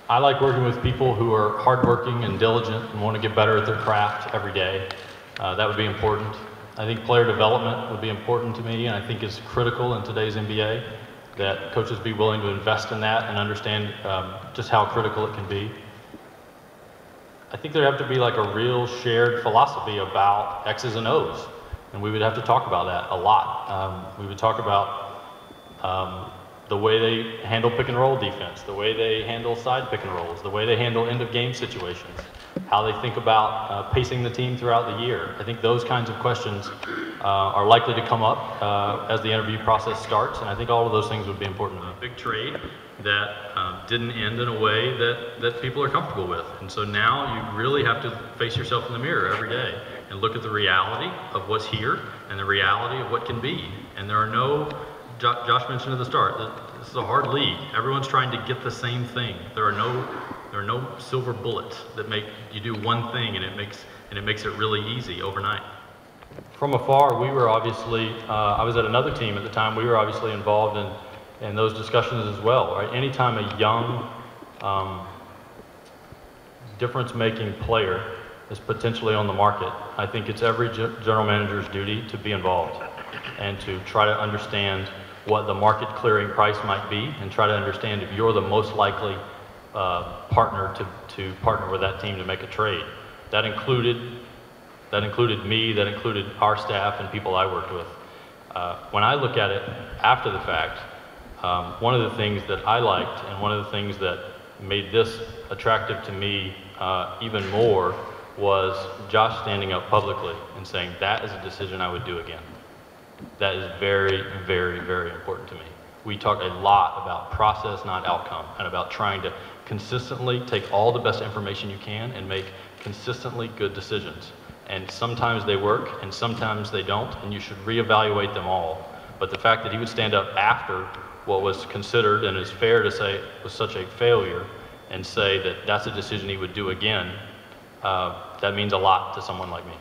I like working with people who are hardworking and diligent and want to get better at their craft every day. That would be important. I think player development would be important to me, and I think it's critical in today's NBA that coaches be willing to invest in that and understand just how critical it can be. I think there have to be like a real shared philosophy about X's and O's, and we would have to talk about that a lot. We would talk about the way they handle pick and roll defense, the way they handle side pick and rolls, the way they handle end of game situations, how they think about pacing the team throughout the year. I think those kinds of questions are likely to come up as the interview process starts, and I think all of those things would be important. A big trade that didn't end in a way that people are comfortable with. And so now you really have to face yourself in the mirror every day and look at the reality of what's here and the reality of what can be. And there are no, Josh mentioned at the start, that this is a hard league. Everyone's trying to get the same thing. There are no silver bullets that make you do one thing and it makes it really easy overnight. From afar, we were obviously, I was at another team at the time, we were obviously involved in those discussions as well. Right? Anytime a young, difference-making player is potentially on the market, I think it's every general manager's duty to be involved and to try to understand what the market clearing price might be and try to understand if you're the most likely partner to partner with that team to make a trade. That included me, that included our staff and people I worked with. When I look at it after the fact, one of the things that I liked and one of the things that made this attractive to me even more was Josh standing up publicly and saying, that is a decision I would do again. That is very, very, very important to me. We talk a lot about process, not outcome, and about trying to consistently take all the best information you can and make consistently good decisions. And sometimes they work and sometimes they don't, and you should reevaluate them all. But the fact that he would stand up after what was considered and is fair to say was such a failure and say that that's a decision he would do again, that means a lot to someone like me.